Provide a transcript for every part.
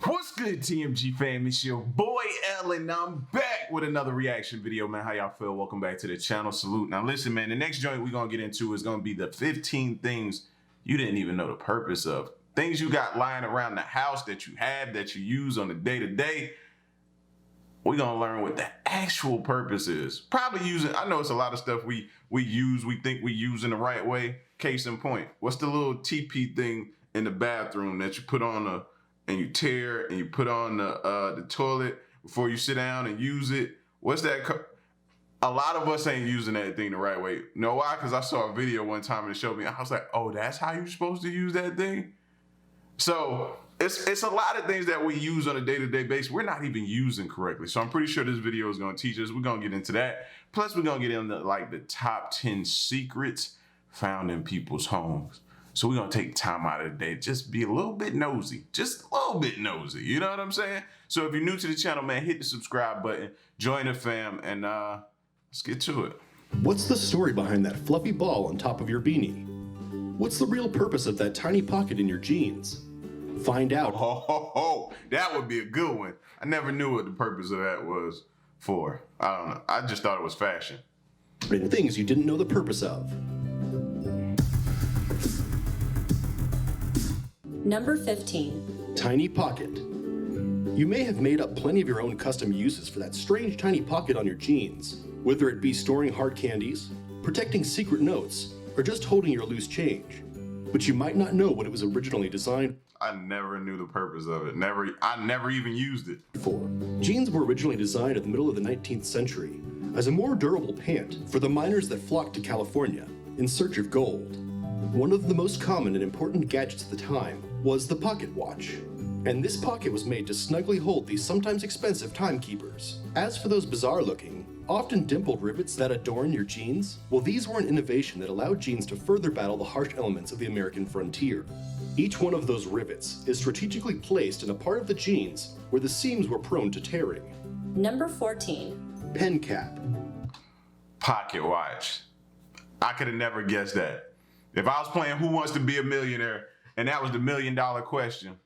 What's good, TMG fam? It's your boy Ellen. I'm back with another reaction video, man. How y'all feel? Welcome back to the channel. Salute. Now listen, man, the next joint we're gonna get into is gonna be the 15 things you didn't even know the purpose of. Things you got lying around the house that you have, that you use on a day-to-day. We're gonna learn what the actual purpose is. Probably using, I know it's a lot of stuff we think we use in the right way. Case in point, what's the little TP thing in the bathroom that you put on and you tear and you put on the toilet before you sit down and use it? What's that? A lot of us ain't using that thing the right way. You know why? Because I saw a video one time and it showed me. I was like, oh, that's how you're supposed to use that thing? So it's a lot of things that we use on a day-to-day basis we're not even using correctly. So I'm pretty sure this video is going to teach us. We're going to get into that. Plus, we're going to get into like the top 10 secrets found in people's homes. So we're going to take time out of the day, just be a little bit nosy, just a little bit nosy. You know what I'm saying? So if you're new to the channel, man, hit the subscribe button, join the fam, and let's get to it. What's the story behind that fluffy ball on top of your beanie? What's the real purpose of that tiny pocket in your jeans? Find out. Oh, that would be a good one. I never knew what the purpose of that was for. I don't know. I just thought it was fashion. And things you didn't know the purpose of. Number 15. Tiny pocket. You may have made up plenty of your own custom uses for that strange tiny pocket on your jeans, whether it be storing hard candies, protecting secret notes, or just holding your loose change. But you might not know what it was originally designed I never knew the purpose of it. I never even used it. for. Jeans were originally designed in the middle of the 19th century as a more durable pant for the miners that flocked to California in search of gold. One of the most common and important gadgets at the time was the pocket watch. And this pocket was made to snugly hold these sometimes expensive timekeepers. As for those bizarre-looking, often dimpled rivets that adorn your jeans, well, these were an innovation that allowed jeans to further battle the harsh elements of the American frontier. Each one of those rivets is strategically placed in a part of the jeans where the seams were prone to tearing. Number 14. Pen cap. Pocket watch. I could have never guessed that. If I was playing Who Wants to Be a Millionaire and that was the $1 million question,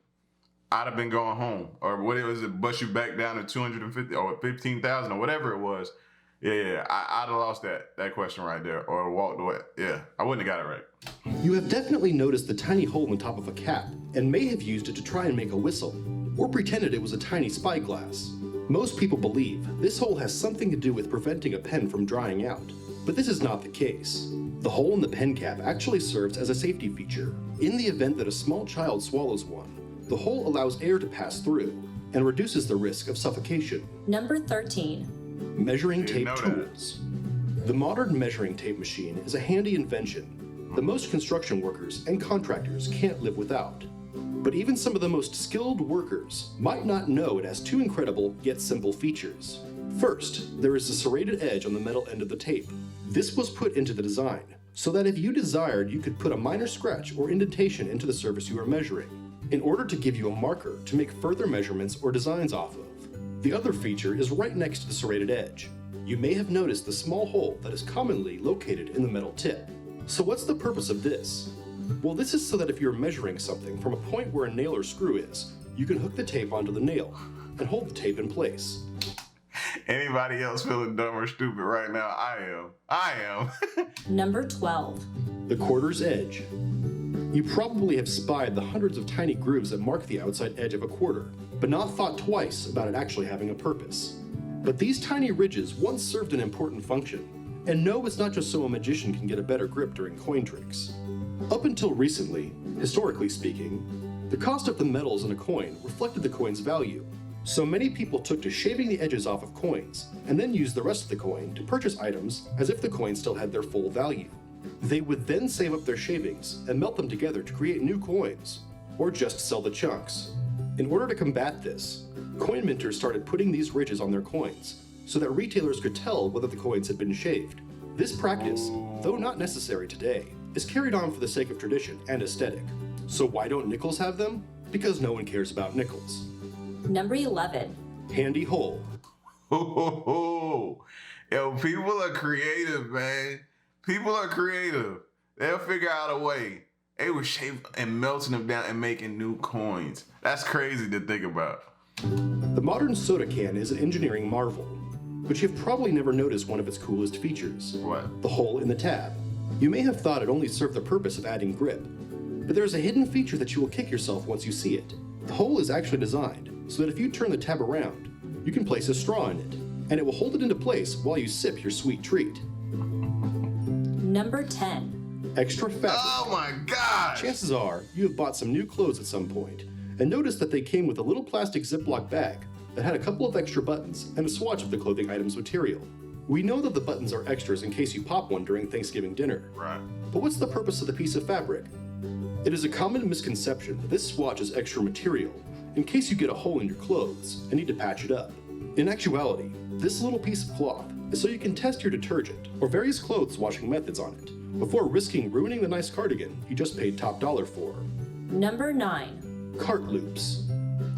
I'd have been going home. Or what it was, it bust you back down to 250 or 15,000 or whatever it was. Yeah, I'd have lost that question right there or walked away. Yeah, I wouldn't have got it right. You have definitely noticed the tiny hole in the top of a cap and may have used it to try and make a whistle, or pretended it was a tiny spyglass. Most people believe this hole has something to do with preventing a pen from drying out, but this is not the case. The hole in the pen cap actually serves as a safety feature. In the event that a small child swallows one, the hole allows air to pass through and reduces the risk of suffocation. Number 13. Measuring tape tools. The modern measuring tape machine is a handy invention that most construction workers and contractors can't live without. But even some of the most skilled workers might not know it has two incredible yet simple features. First, there is a serrated edge on the metal end of the tape. This was put into the design so that if you desired, you could put a minor scratch or indentation into the surface you are measuring, in order to give you a marker to make further measurements or designs off of. The other feature is right next to the serrated edge. You may have noticed the small hole that is commonly located in the metal tip. So what's the purpose of this? Well, this is so that if you're measuring something from a point where a nail or screw is, you can hook the tape onto the nail and hold the tape in place. Anybody else feeling dumb or stupid right now? I am. Number 12. The quarter's edge. You probably have spied the hundreds of tiny grooves that mark the outside edge of a quarter, but not thought twice about it actually having a purpose. But these tiny ridges once served an important function. And no, it's not just so a magician can get a better grip during coin tricks. Up until recently, historically speaking, the cost of the metals in a coin reflected the coin's value. So many people took to shaving the edges off of coins, and then used the rest of the coin to purchase items as if the coin still had their full value. They would then save up their shavings and melt them together to create new coins, or just sell the chunks. In order to combat this, coin minters started putting these ridges on their coins so that retailers could tell whether the coins had been shaved. This practice, though not necessary today, is carried on for the sake of tradition and aesthetic. So why don't nickels have them? Because no one cares about nickels. Number 11. Handy hole. Yo, people are creative, man. People are creative. They'll figure out a way They were shaping and melting them down and making new coins. That's crazy to think about. The modern soda can is an engineering marvel, but you've probably never noticed one of its coolest features. What? The hole in the tab. You may have thought it only served the purpose of adding grip, but there's a hidden feature that you will kick yourself once you see it. The hole is actually designed so that if you turn the tab around, you can place a straw in it, and it will hold it into place while you sip your sweet treat. Number 10. Extra fabric. Oh my gosh! Chances are you have bought some new clothes at some point and noticed that they came with a little plastic Ziploc bag that had a couple of extra buttons and a swatch of the clothing item's material. We know that the buttons are extras in case you pop one during Thanksgiving dinner. Right. But what's the purpose of the piece of fabric? It is a common misconception that this swatch is extra material in case you get a hole in your clothes and need to patch it up. In actuality, this little piece of cloth is so you can test your detergent or various clothes washing methods on it before risking ruining the nice cardigan you just paid top dollar for. Number 9. Cart loops.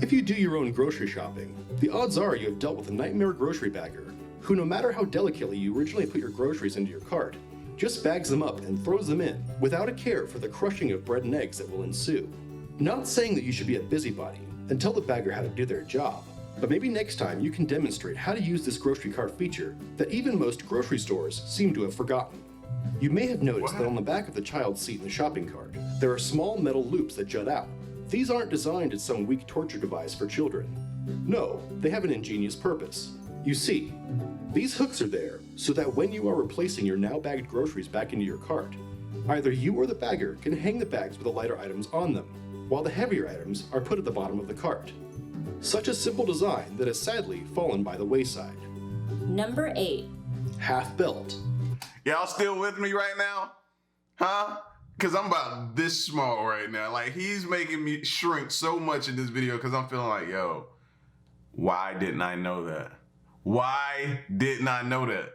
If you do your own grocery shopping, the odds are you have dealt with a nightmare grocery bagger who, no matter how delicately you originally put your groceries into your cart, just bags them up and throws them in without a care for the crushing of bread and eggs that will ensue. Not saying that you should be a busybody and tell the bagger how to do their job, but maybe next time you can demonstrate how to use this grocery cart feature that even most grocery stores seem to have forgotten. You may have noticed that on the back of the child's seat in the shopping cart, there are small metal loops that jut out. These aren't designed as some weak torture device for children. No, they have an ingenious purpose. You see, these hooks are there so that when you are replacing your now bagged groceries back into your cart, either you or the bagger can hang the bags with the lighter items on them, while the heavier items are put at the bottom of the cart. Such a simple design that has sadly fallen by the wayside. Number 8. Half belt. Y'all still with me right now? Huh? Because I'm about this small right now. Like, he's making me shrink so much in this video because I'm feeling like, yo, why didn't I know that? Why didn't I know that?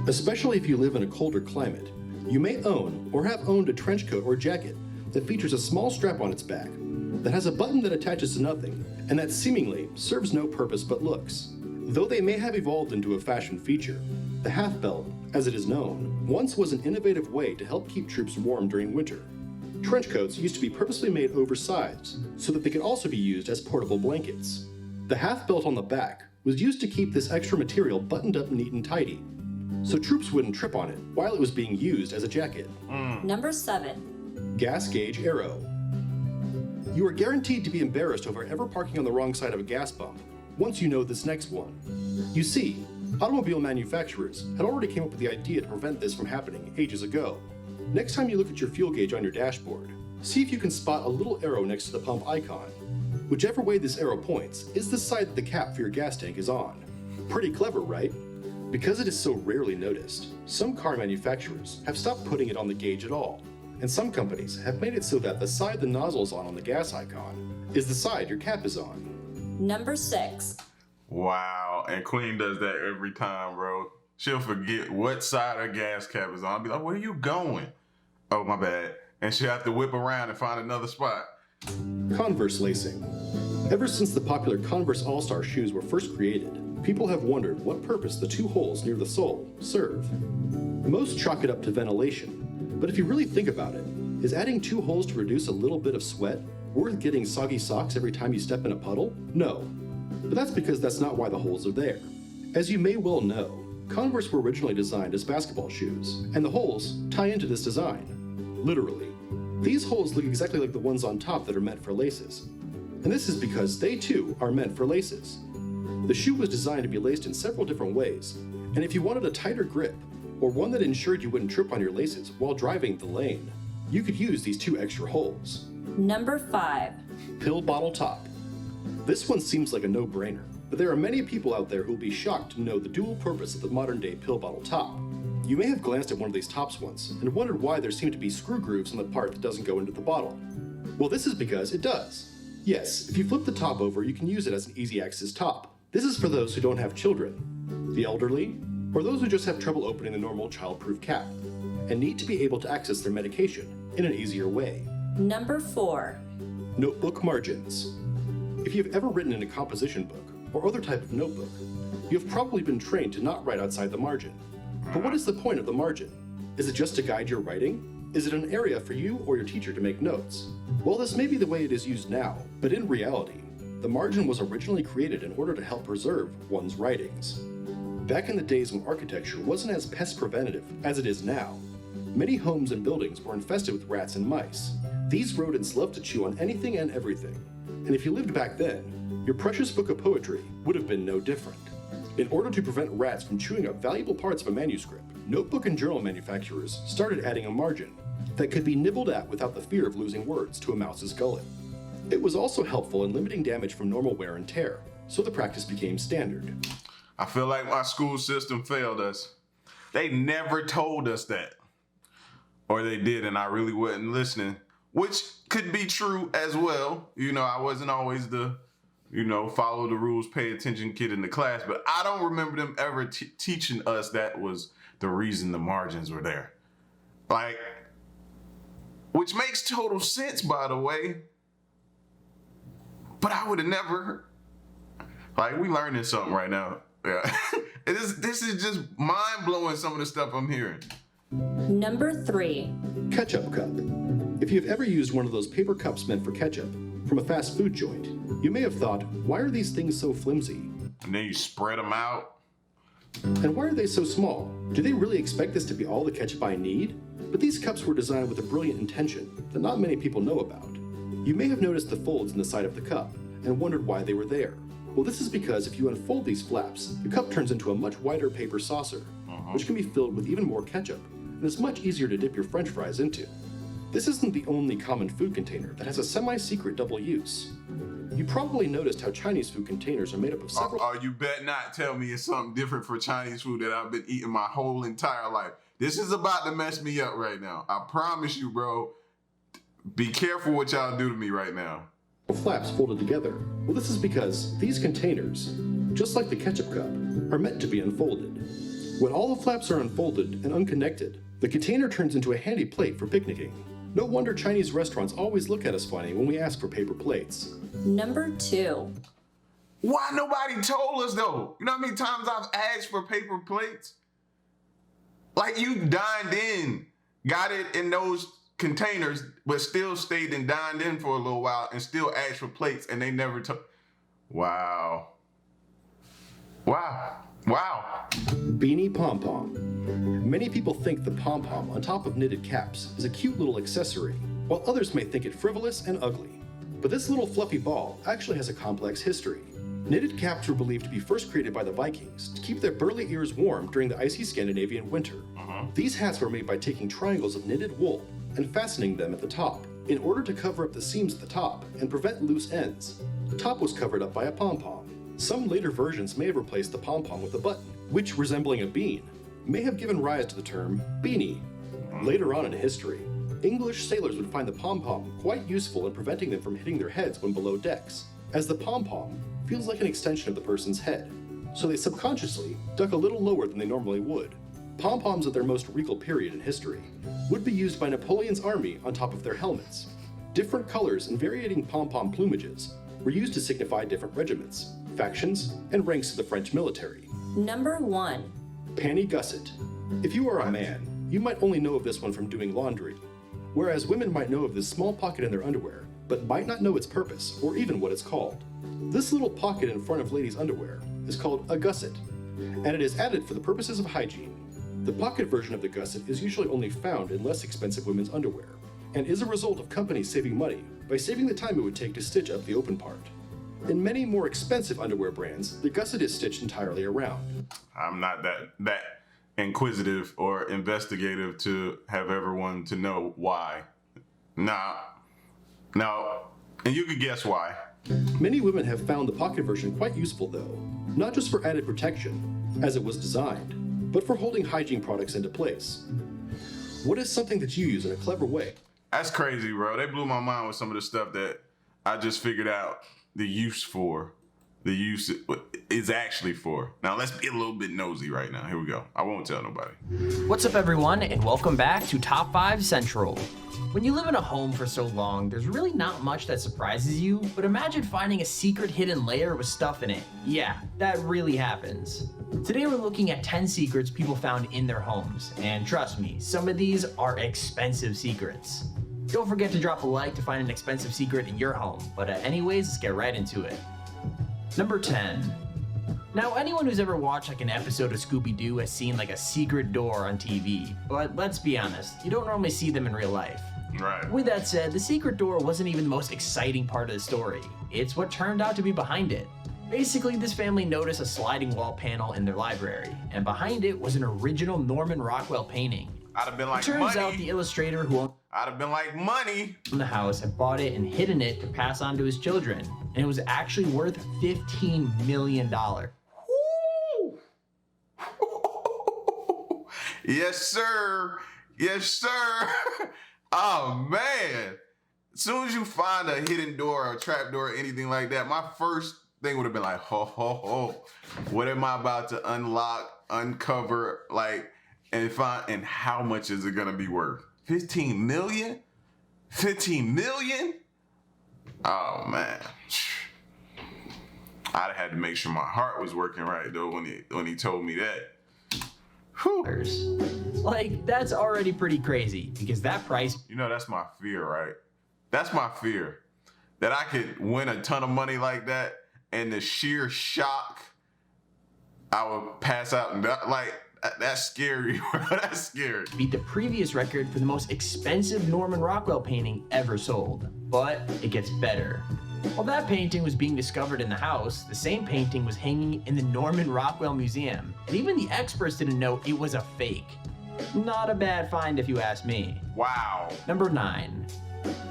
Especially if you live in a colder climate, you may own or have owned a trench coat or jacket that features a small strap on its back that has a button that attaches to nothing and that seemingly serves no purpose but looks. Though they may have evolved into a fashion feature, the half belt, as it is known, once was an innovative way to help keep troops warm during winter. Trench coats used to be purposely made oversized so that they could also be used as portable blankets. The half belt on the back was used to keep this extra material buttoned up neat and tidy, so troops wouldn't trip on it while it was being used as a jacket. Number 7. Gas gauge arrow. You are guaranteed to be embarrassed over ever parking on the wrong side of a gas pump once you know this next one. You see, automobile manufacturers had already came up with the idea to prevent this from happening ages ago. Next time you look at your fuel gauge on your dashboard, see if you can spot a little arrow next to the pump icon. Whichever way this arrow points is the side that the cap for your gas tank is on. Pretty clever, right? Because it is so rarely noticed, some car manufacturers have stopped putting it on the gauge at all, and some companies have made it so that the side the nozzle is on the gas icon is the side your cap is on. Number 6. Wow. And Queen does that every time, bro. She'll forget what side her gas cap is on. I'll be like, where are you going? Oh, my bad. And she'll have to whip around and find another spot. Converse lacing. Ever since the popular Converse All-Star shoes were first created, people have wondered what purpose the two holes near the sole serve. Most chalk it up to ventilation, but if you really think about it, is adding two holes to reduce a little bit of sweat worth getting soggy socks every time you step in a puddle? No. But that's because that's not why the holes are there. As you may well know, Converse were originally designed as basketball shoes, and the holes tie into this design. Literally. These holes look exactly like the ones on top that are meant for laces. And this is because they too are meant for laces. The shoe was designed to be laced in several different ways, and if you wanted a tighter grip, or one that ensured you wouldn't trip on your laces while driving the lane, you could use these two extra holes. Number 5. Pill bottle top. This one seems like a no-brainer, but there are many people out there who will be shocked to know the dual purpose of the modern-day pill bottle top. You may have glanced at one of these tops once and wondered why there seem to be screw grooves on the part that doesn't go into the bottle. Well, this is because it does. Yes, if you flip the top over, you can use it as an easy-access top. This is for those who don't have children, the elderly, or those who just have trouble opening the normal child-proof cap, and need to be able to access their medication in an easier way. Number 4. Notebook margins. If you've ever written in a composition book or other type of notebook, you have probably been trained to not write outside the margin. But what is the point of the margin? Is it just to guide your writing? Is it an area for you or your teacher to make notes? Well, this may be the way it is used now, but in reality, the margin was originally created in order to help preserve one's writings. Back in the days when architecture wasn't as pest preventative as it is now, many homes and buildings were infested with rats and mice. These rodents loved to chew on anything and everything, and if you lived back then, your precious book of poetry would have been no different. In order to prevent rats from chewing up valuable parts of a manuscript, notebook and journal manufacturers started adding a margin that could be nibbled at without the fear of losing words to a mouse's gullet. It was also helpful in limiting damage from normal wear and tear, so the practice became standard. I feel like my school system failed us. They never told us that. Or they did, and I really wasn't listening, which could be true as well. You know, I wasn't always the, follow the rules, pay attention kid in the class, but I don't remember them ever teaching us that was the reason the margins were there. Like, which makes total sense, by the way. But I would have never, we learning something right now. Yeah. This is just mind-blowing, some of the stuff I'm hearing. Number 3. Ketchup cup. If you've ever used one of those paper cups meant for ketchup from a fast food joint, you may have thought, why are these things so flimsy? And then you spread them out. And why are they so small? Do they really expect this to be all the ketchup I need? But these cups were designed with a brilliant intention that not many people know about. You may have noticed the folds in the side of the cup and wondered why they were there. Well, this is because if you unfold these flaps, the cup turns into a much wider paper saucer, which can be filled with even more ketchup, and is much easier to dip your French fries into. This isn't the only common food container that has a semi-secret double use. You probably noticed how Chinese food containers are made up of several... Oh, you bet not tell me it's something different for Chinese food that I've been eating my whole entire life. This is about to mess me up right now. I promise you, bro. Be careful what y'all do to me right now. Flaps folded together. Well, this is because these containers, just like the ketchup cup, are meant to be unfolded. When all the flaps are unfolded and unconnected, the container turns into a handy plate for picnicking. No wonder Chinese restaurants always look at us funny when we ask for paper plates. Number 2. Why nobody told us though? You know how many times I've asked for paper plates? Like, you dined in, got it in those containers, but still stayed and dined in for a little while and still asked for plates, and they never took. Wow. Beanie pom-pom. Many people think the pom-pom on top of knitted caps is a cute little accessory, while others may think it frivolous and ugly. But this little fluffy ball actually has a complex history. Knitted caps were believed to be first created by the Vikings to keep their burly ears warm during the icy Scandinavian winter. These hats were made by taking triangles of knitted wool and fastening them at the top, in order to cover up the seams at the top and prevent loose ends. The top was covered up by a pom-pom. Some later versions may have replaced the pom-pom with a button, which, resembling a bean, may have given rise to the term beanie. Later on in history, English sailors would find the pom-pom quite useful in preventing them from hitting their heads when below decks, as the pom-pom feels like an extension of the person's head, so they subconsciously duck a little lower than they normally would. Pom-poms at their most regal period in history would be used by Napoleon's army on top of their helmets. Different colors and varying pom-pom plumages were used to signify different regiments, factions, and ranks of the French military. Number 1. Panty gusset. If you are a man, you might only know of this one from doing laundry, whereas women might know of this small pocket in their underwear, but might not know its purpose or even what it's called. This little pocket in front of ladies' underwear is called a gusset, and it is added for the purposes of hygiene. The pocket version of the gusset is usually only found in less expensive women's underwear, and is a result of companies saving money by saving the time it would take to stitch up the open part. In many more expensive underwear brands, the gusset is stitched entirely around. I'm not that inquisitive or investigative to have everyone to know why. No, and you can guess why. Many women have found the pocket version quite useful though, not just for added protection, as it was designed, but for holding hygiene products into place. What is something that you use in a clever way? That's crazy, bro. They blew my mind with some of the stuff that I just figured out the use for. the use is actually for. Now let's be a little bit nosy right now. Here we go. I won't tell nobody. What's up, everyone, and welcome back to Top 5 Central. When you live in a home for so long, there's really not much that surprises you, but imagine finding a secret hidden layer with stuff in it. Yeah, that really happens. Today we're looking at 10 secrets people found in their homes, and trust me, some of these are expensive secrets. Don't forget to drop a like to find an expensive secret in your home, but anyways, let's get right into it. Number 10. Now, anyone who's ever watched like an episode of Scooby-Doo has seen like a secret door on TV, but let's be honest, you don't normally see them in real life. Right. With that said, the secret door wasn't even the most exciting part of the story. It's what turned out to be behind it. Basically, this family noticed a sliding wall panel in their library, and behind it was an original Norman Rockwell painting. I'd have been like, Turns money. out the illustrator who owned I'd have been like, money. the house had bought it and hidden it to pass on to his children, and it was actually worth $15 million. Woo! Yes, sir. Yes, sir. Oh, man. As soon as you find a hidden door or a trap door or anything like that, my first thing would have been like, ho, ho, ho. What am I about to unlock, uncover, like, and find, and how much is it going to be worth? 15 million? 15 million? Oh, man. I'd have had to make sure my heart was working right, though, when he told me that. Whew. Like, that's already pretty crazy, because that price You know, that's my fear, right? That's my fear. That I could win a ton of money like that, and the sheer shock, I would pass out and die. Like, that's scary. That's scary. beat the previous record for the most expensive Norman Rockwell painting ever sold. But it gets better. While that painting was being discovered in the house, the same painting was hanging in the Norman Rockwell Museum, and even the experts didn't know it was a fake. Not a bad find if you ask me. Wow. Number 9.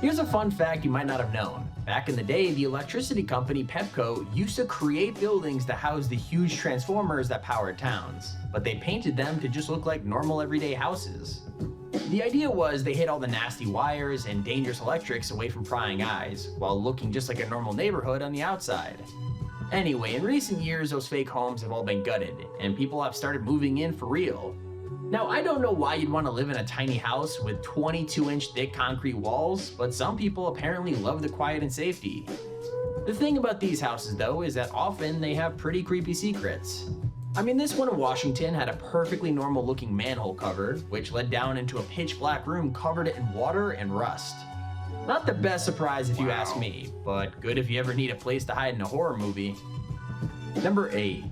Here's a fun fact you might not have known. Back in the day, the electricity company Pepco used to create buildings to house the huge transformers that powered towns, but they painted them to just look like normal everyday houses. The idea was they hid all the nasty wires and dangerous electrics away from prying eyes, while looking just like a normal neighborhood on the outside. Anyway, in recent years, those fake homes have all been gutted, and people have started moving in for real. Now, I don't know why you'd want to live in a tiny house with 22-inch thick concrete walls, but some people apparently love the quiet and safety. The thing about these houses, though, is that often they have pretty creepy secrets. I mean, this one in Washington had a perfectly normal-looking manhole cover, which led down into a pitch-black room covered in water and rust. Not the best surprise if you ask me, but good if you ever need a place to hide in a horror movie. Number 8.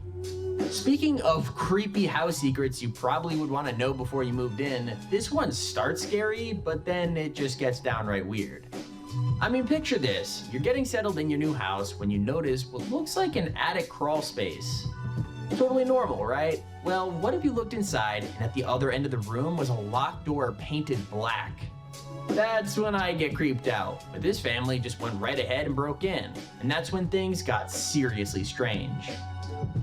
Speaking of creepy house secrets you probably would want to know before you moved in, this one starts scary, but then it just gets downright weird. I mean, picture this. You're getting settled in your new house when you notice what looks like an attic crawl space. Totally normal, right? Well, what if you looked inside and at the other end of the room was a locked door painted black? That's when I get creeped out, but this family just went right ahead and broke in, and that's when things got seriously strange.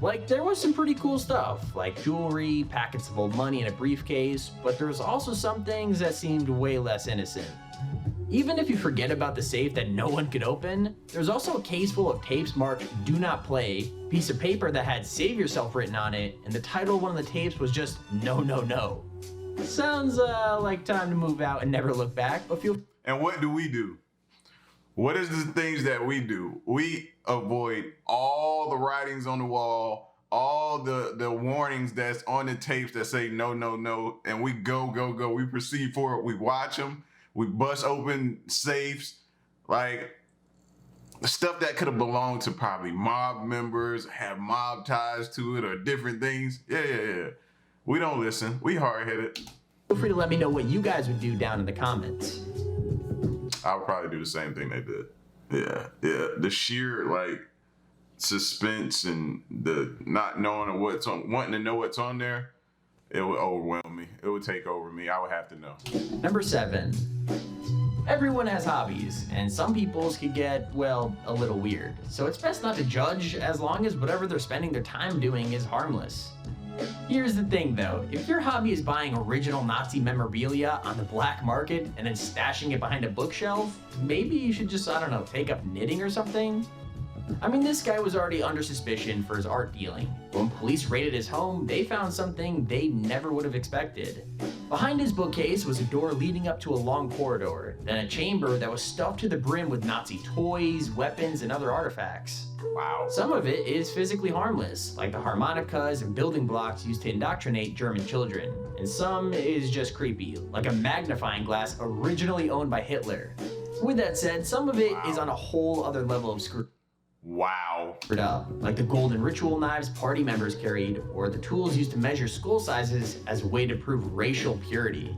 Like, there was some pretty cool stuff, like jewelry, packets of old money in a briefcase, but there was also some things that seemed way less innocent. Even if you forget about the safe that no one could open, there's also a case full of tapes marked "Do Not Play," piece of paper that had "Save Yourself" written on it, and the title of one of the tapes was just "No, No, No." Sounds like time to move out and never look back, but feel. And what do? What is the things that we do? We avoid all the writings on the wall, all the warnings that's on the tapes that say no, no, no, and we go. We proceed forward. We watch them. We bust open safes, like stuff that could have belonged to probably mob members, have mob ties to it, or different things. Yeah. We don't listen. We hard-headed. Feel free to let me know what you guys would do down in the comments. I would probably do the same thing they did. Yeah. The sheer like suspense and the not knowing what's on, wanting to know what's on there, it would overwhelm me. It would take over me. I would have to know. Number 7. Everyone has hobbies, and some people's could get, well, a little weird. So it's best not to judge as long as whatever they're spending their time doing is harmless. Here's the thing though, if your hobby is buying original Nazi memorabilia on the black market and then stashing it behind a bookshelf, maybe you should just, I don't know, take up knitting or something? I mean, this guy was already under suspicion for his art dealing. When police raided his home, they found something they never would have expected. Behind his bookcase was a door leading up to a long corridor, then a chamber that was stuffed to the brim with Nazi toys, weapons, and other artifacts. Wow. Some of it is physically harmless, like the harmonicas and building blocks used to indoctrinate German children, and some is just creepy, like a magnifying glass originally owned by Hitler. With that said, some of it is on a whole other level of screwed up, like the golden ritual knives party members carried, or the tools used to measure skull sizes as a way to prove racial purity.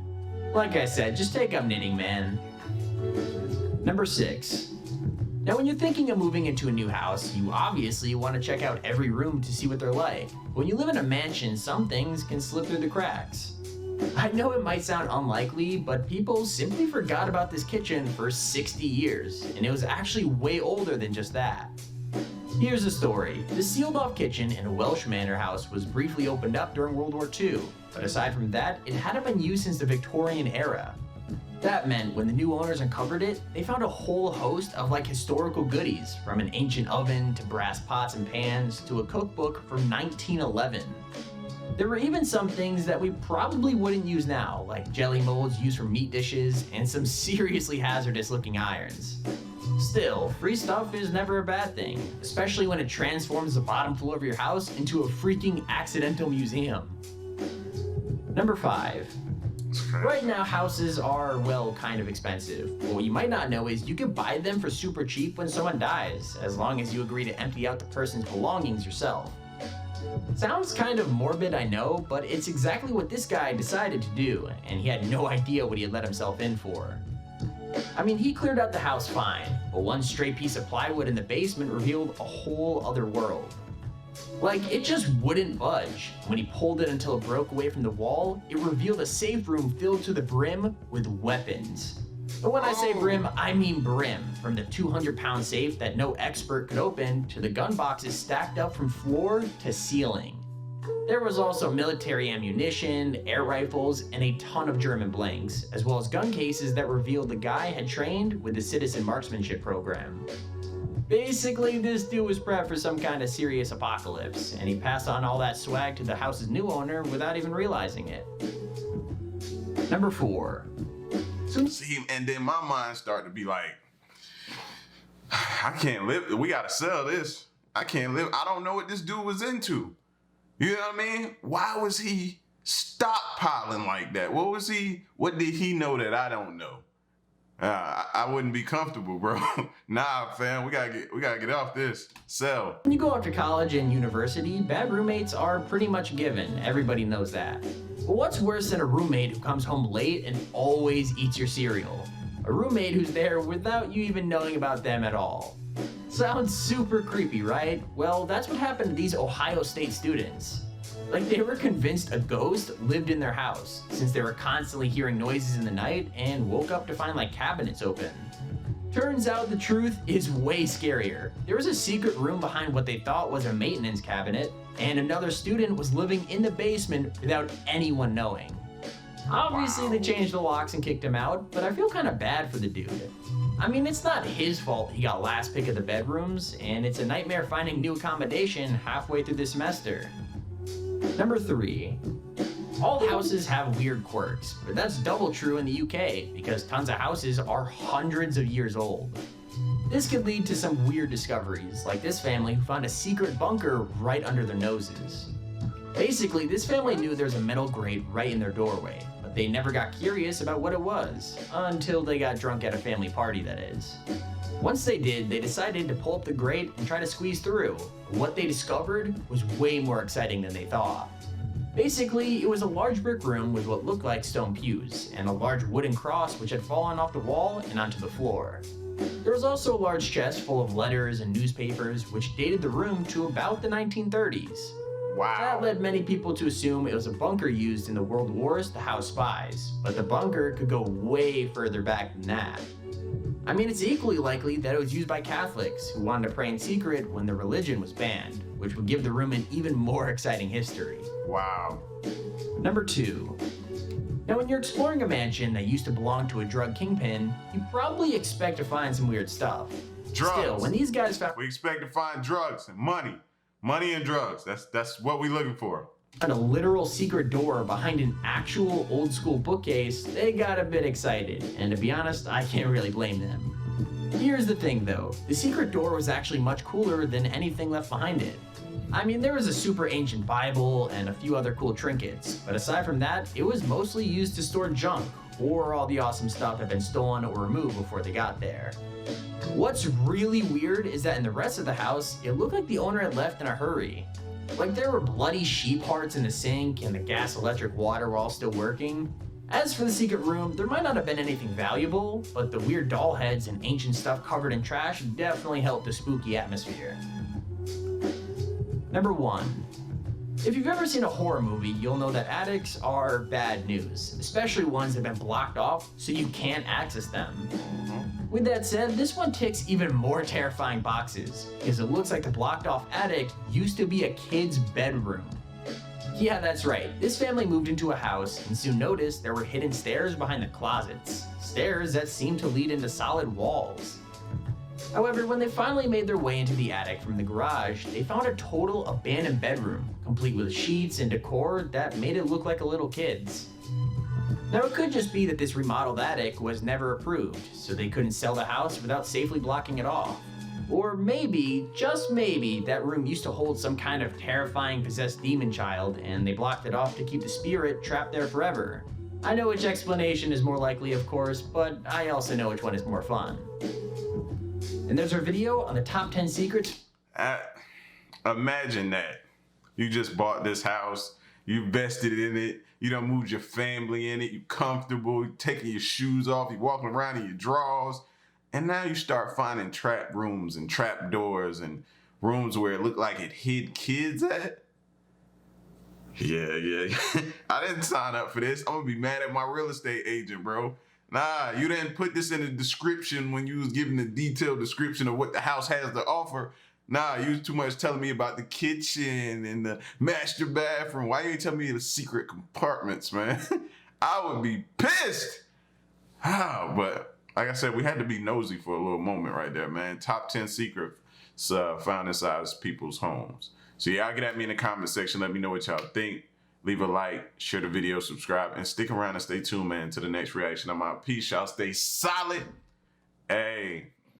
Like I said, just take up knitting, man. Number 6. Now, when you're thinking of moving into a new house, you obviously want to check out every room to see what they're like. When you live in a mansion, some things can slip through the cracks. I know it might sound unlikely, but people simply forgot about this kitchen for 60 years, and it was actually way older than just that. Here's the story. The sealed-off kitchen in a Welsh manor house was briefly opened up during World War II, but aside from that, it hadn't been used since the Victorian era. That meant when the new owners uncovered it, they found a whole host of historical goodies, from an ancient oven to brass pots and pans to a cookbook from 1911. There were even some things that we probably wouldn't use now, like jelly molds used for meat dishes and some seriously hazardous looking irons. Still, free stuff is never a bad thing, especially when it transforms the bottom floor of your house into a freaking accidental museum. Number 5. Right now, houses are, well, kind of expensive. But what you might not know is you can buy them for super cheap when someone dies, as long as you agree to empty out the person's belongings yourself. Sounds kind of morbid, I know, but it's exactly what this guy decided to do, and he had no idea what he had let himself in for. I mean, he cleared out the house fine, but one stray piece of plywood in the basement revealed a whole other world. It just wouldn't budge. When he pulled it until it broke away from the wall, it revealed a safe room filled to the brim with weapons. And when I say brim, I mean brim, from the 200-pound safe that no expert could open to the gun boxes stacked up from floor to ceiling. There was also military ammunition, air rifles, and a ton of German blanks, as well as gun cases that revealed the guy had trained with the citizen marksmanship program. Basically, this dude was prepped for some kind of serious apocalypse, and he passed on all that swag to the house's new owner without even realizing it. Number 4. See, and then my mind started to be like, I can't live. We gotta sell this. I can't live. I don't know what this dude was into. You know what I mean? Why was he stockpiling like that? What did he know that I don't know? I wouldn't be comfortable, bro. Nah, fam, we gotta get off this. Sell. When you go off to college and university, bad roommates are pretty much a given. Everybody knows that. But what's worse than a roommate who comes home late and always eats your cereal? A roommate who's there without you even knowing about them at all. Sounds super creepy, right? Well, that's what happened to these Ohio State students. They were convinced a ghost lived in their house, since they were constantly hearing noises in the night and woke up to find cabinets open. Turns out the truth is way scarier. There was a secret room behind what they thought was a maintenance cabinet, and another student was living in the basement without anyone knowing. Obviously, they changed the locks and kicked him out, but I feel kind of bad for the dude. I mean, it's not his fault he got last pick of the bedrooms, and it's a nightmare finding new accommodation halfway through the semester. Number 3. All houses have weird quirks, but that's double true in the UK because tons of houses are hundreds of years old. This could lead to some weird discoveries, like this family who found a secret bunker right under their noses. Basically, this family knew there's a metal grate right in their doorway, but they never got curious about what it was, until they got drunk at a family party, that is. Once they did, they decided to pull up the grate and try to squeeze through. What they discovered was way more exciting than they thought. Basically, it was a large brick room with what looked like stone pews, and a large wooden cross which had fallen off the wall and onto the floor. There was also a large chest full of letters and newspapers which dated the room to about the 1930s. Wow. That led many people to assume it was a bunker used in the world wars to house spies, but the bunker could go way further back than that. I mean, it's equally likely that it was used by Catholics who wanted to pray in secret when their religion was banned, which would give the room an even more exciting history. Wow. Number 2. Now, when you're exploring a mansion that used to belong to a drug kingpin, you probably expect to find some weird stuff. Drugs. Still, when these guys found We expect to find drugs and money. Money and drugs. That's what we're looking for. a literal secret door behind an actual old school bookcase, they got a bit excited. And to be honest, I can't really blame them. Here's the thing though, the secret door was actually much cooler than anything left behind it. I mean, there was a super ancient Bible and a few other cool trinkets, but aside from that, it was mostly used to store junk, or all the awesome stuff had been stolen or removed before they got there. What's really weird is that in the rest of the house, it looked like the owner had left in a hurry. Like there were bloody sheep hearts in the sink and the gas electric water were all still working. As for the secret room, there might not have been anything valuable, but the weird doll heads and ancient stuff covered in trash definitely helped the spooky atmosphere. Number 1. If you've ever seen a horror movie, you'll know that attics are bad news, especially ones that have been blocked off so you can't access them. With that said, this one ticks even more terrifying boxes, because it looks like the blocked off attic used to be a kid's bedroom. Yeah, that's right. This family moved into a house and soon noticed there were hidden stairs behind the closets. Stairs that seemed to lead into solid walls. However, when they finally made their way into the attic from the garage, they found a total abandoned bedroom, complete with sheets and decor that made it look like a little kid's. Now it could just be that this remodeled attic was never approved, so they couldn't sell the house without safely blocking it off. Or maybe, just maybe, that room used to hold some kind of terrifying possessed demon child and they blocked it off to keep the spirit trapped there forever. I know which explanation is more likely, of course, but I also know which one is more fun. And there's our video on the top 10 secrets. Imagine that. You just bought this house, you invested in it, you done moved your family in it, you comfortable, you taking your shoes off, you walking around in your drawers, and now you start finding trap rooms and trap doors and rooms where it looked like it hid kids at. Yeah. I didn't sign up for this. I'm gonna be mad at my real estate agent, bro. Nah, you didn't put this in the description when you was giving the detailed description of what the house has to offer. Nah, you was too much telling me about the kitchen and the master bathroom. Why you ain't telling me the secret compartments, man? I would be pissed. But like I said, we had to be nosy for a little moment right there, man. Top 10 secrets found inside people's homes. So y'all get at me in the comment section. Let me know what y'all think. Leave a like, share the video, subscribe, and stick around and stay tuned, man, to the next reaction. I'm out. Peace, y'all. Stay solid. Hey.